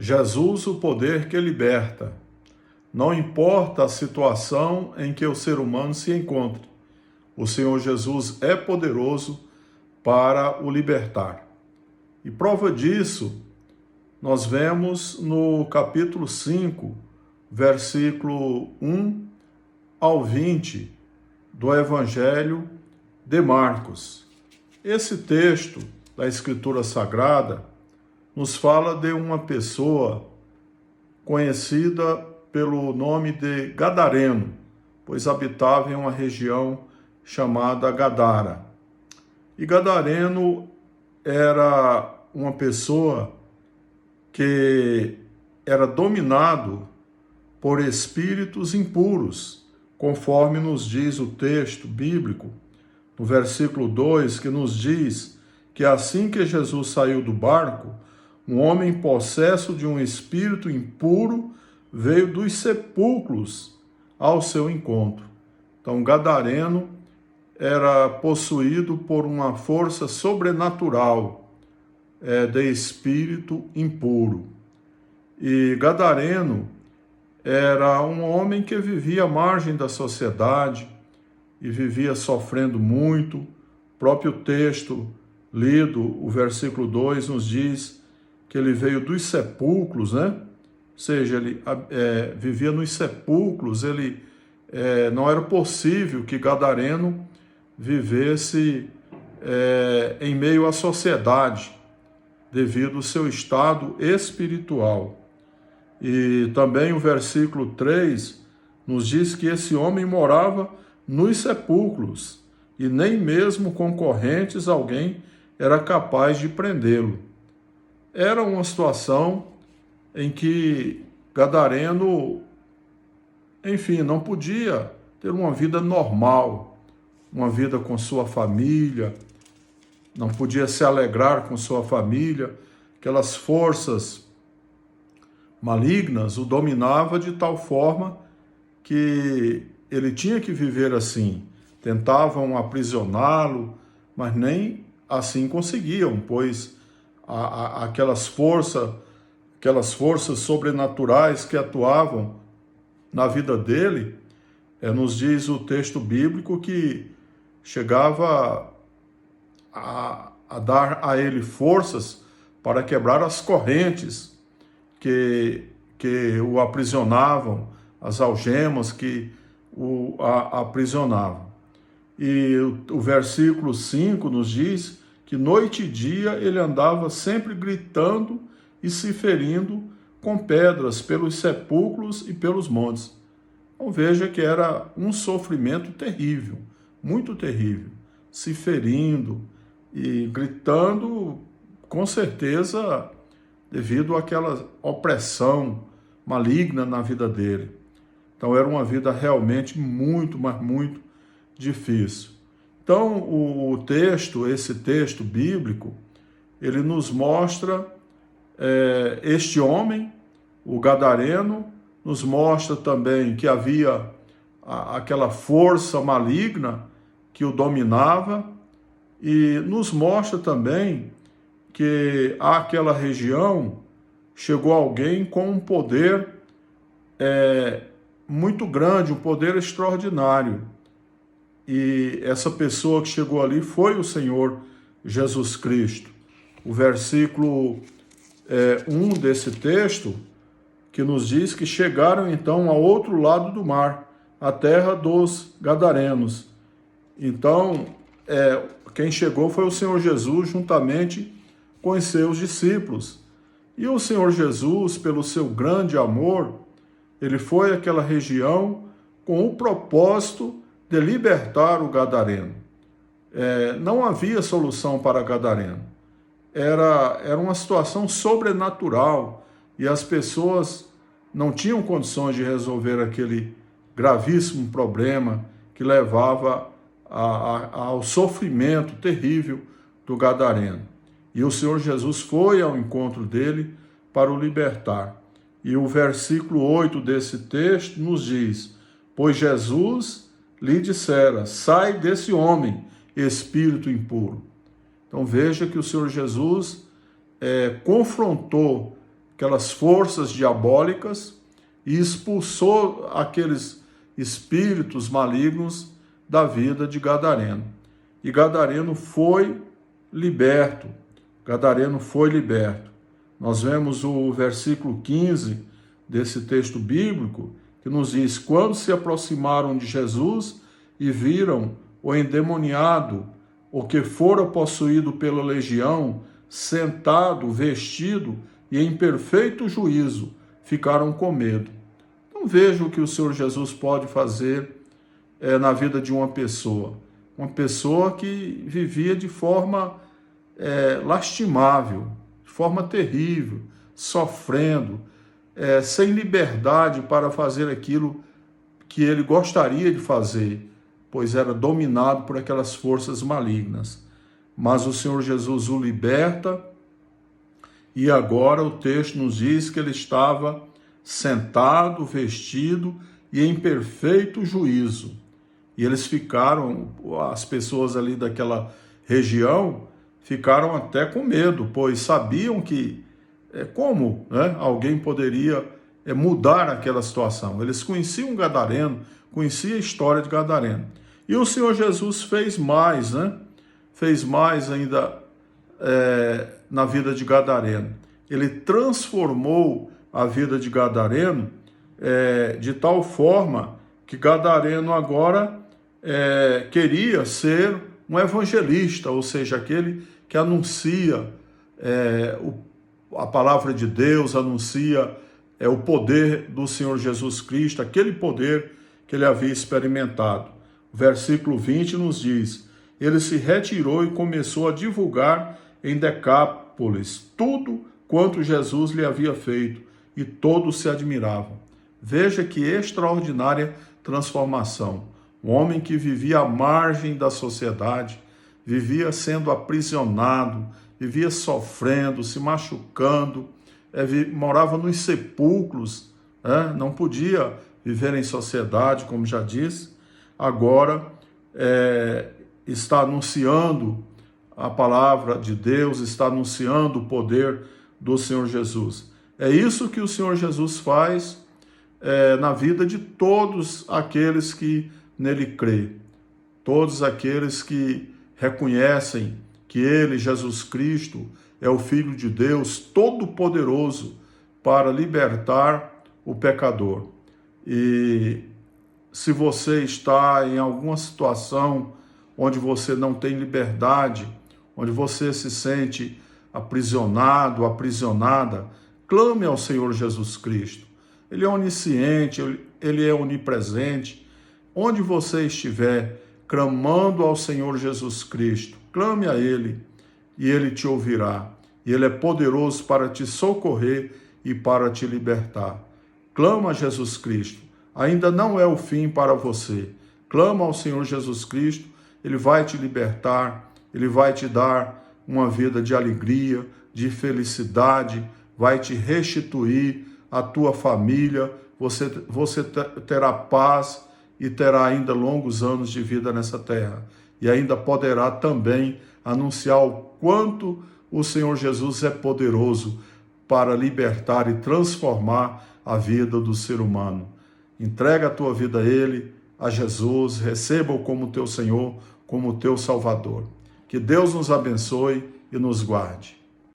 Jesus, o poder que liberta. Não importa a situação em que o ser humano se encontre, o Senhor Jesus é poderoso para o libertar. E prova disso, nós vemos no capítulo 5, versículo 1 ao 20 do Evangelho de Marcos. Esse texto da Escritura Sagrada nos fala de uma pessoa conhecida pelo nome de Gadareno, pois habitava em uma região chamada Gadara. E Gadareno era uma pessoa que era dominado por espíritos impuros, conforme nos diz o texto bíblico, no versículo 2, que nos diz que assim que Jesus saiu do barco, um homem possesso de um espírito impuro veio dos sepulcros ao seu encontro. Então, Gadareno era possuído por uma força sobrenatural de espírito impuro. E Gadareno era um homem que vivia à margem da sociedade e vivia sofrendo muito. O próprio texto lido, o versículo 2, nos diz que ele veio dos sepulcros, né? Ou seja, ele vivia nos sepulcros, não era possível que Gadareno vivesse em meio à sociedade, devido ao seu estado espiritual. E também o versículo 3 nos diz que esse homem morava nos sepulcros, e nem mesmo com correntes alguém era capaz de prendê-lo. Era uma situação em que Gadareno, enfim, não podia ter uma vida normal, uma vida com sua família, não podia se alegrar com sua família. Aquelas forças malignas o dominavam de tal forma que ele tinha que viver assim. Tentavam aprisioná-lo, mas nem assim conseguiam, pois aquelas forças sobrenaturais que atuavam na vida dele, nos diz o texto bíblico que chegava a dar a ele forças para quebrar as correntes que o aprisionavam, as algemas que o aprisionavam. E o versículo 5 nos diz que noite e dia ele andava sempre gritando e se ferindo com pedras pelos sepulcros e pelos montes. Então veja que era um sofrimento terrível, muito terrível, se ferindo e gritando, com certeza, devido àquela opressão maligna na vida dele. Então era uma vida realmente muito, mas muito difícil. Então esse texto bíblico, ele nos mostra este homem, o Gadareno, nos mostra também que havia aquela força maligna que o dominava, e nos mostra também que àquela região chegou alguém com um poder muito grande, um poder extraordinário. E essa pessoa que chegou ali foi o Senhor Jesus Cristo. O versículo 1 desse texto, que nos diz que chegaram então ao outro lado do mar, a terra dos Gadarenos. Então, quem chegou foi o Senhor Jesus juntamente com os seus discípulos. E o Senhor Jesus, pelo seu grande amor, ele foi àquela região com o propósito de libertar o Gadareno. Não havia solução para Gadareno. Era uma situação sobrenatural e as pessoas não tinham condições de resolver aquele gravíssimo problema que levava ao sofrimento terrível do Gadareno. E o Senhor Jesus foi ao encontro dele para o libertar. E o versículo 8 desse texto nos diz: pois Jesus lhe dissera, sai desse homem, espírito impuro. Então veja que o Senhor Jesus confrontou aquelas forças diabólicas e expulsou aqueles espíritos malignos da vida de Gadareno. E Gadareno foi liberto. Gadareno foi liberto. Nós vemos o versículo 15 desse texto bíblico, que nos diz: quando se aproximaram de Jesus e viram o endemoniado, o que fora possuído pela legião, sentado, vestido e em perfeito juízo, ficaram com medo. Então veja o que o Senhor Jesus pode fazer na vida de uma pessoa que vivia de forma lastimável, de forma terrível, sofrendo, sem liberdade para fazer aquilo que ele gostaria de fazer, pois era dominado por aquelas forças malignas. Mas o Senhor Jesus o liberta, e agora o texto nos diz que ele estava sentado, vestido e em perfeito juízo. E eles ficaram, as pessoas ali daquela região, ficaram até com medo, pois sabiam que como alguém poderia mudar aquela situação. Eles conheciam Gadareno, conheciam a história de Gadareno. E o Senhor Jesus fez mais, fez mais ainda na vida de Gadareno. Ele transformou a vida de Gadareno de tal forma que Gadareno agora queria ser um evangelista, ou seja, aquele que anuncia a palavra de Deus, anuncia o poder do Senhor Jesus Cristo, aquele poder que ele havia experimentado. O versículo 20 nos diz: ele se retirou e começou a divulgar em Decápolis tudo quanto Jesus lhe havia feito, e todos se admiravam. Veja que extraordinária transformação. Um homem que vivia à margem da sociedade, vivia sendo aprisionado, vivia sofrendo, se machucando, morava nos sepulcros, não podia viver em sociedade, como já disse. Agora está anunciando a palavra de Deus, está anunciando o poder do Senhor Jesus. É isso que o Senhor Jesus faz na vida de todos aqueles que nele crê, todos aqueles que reconhecem que ele, Jesus Cristo, é o Filho de Deus Todo-Poderoso para libertar o pecador. E se você está em alguma situação onde você não tem liberdade, onde você se sente aprisionado, aprisionada, clame ao Senhor Jesus Cristo. Ele é onisciente, ele é onipresente. Onde você estiver clamando ao Senhor Jesus Cristo, clame a Ele e Ele te ouvirá. E Ele é poderoso para te socorrer e para te libertar. Clama a Jesus Cristo. Ainda não é o fim para você. Clama ao Senhor Jesus Cristo, Ele vai te libertar, Ele vai te dar uma vida de alegria, de felicidade, vai te restituir a tua família, você terá paz e terá ainda longos anos de vida nessa terra. E ainda poderá também anunciar o quanto o Senhor Jesus é poderoso para libertar e transformar a vida do ser humano. Entrega a tua vida a Ele, a Jesus, receba-o como teu Senhor, como teu Salvador. Que Deus nos abençoe e nos guarde.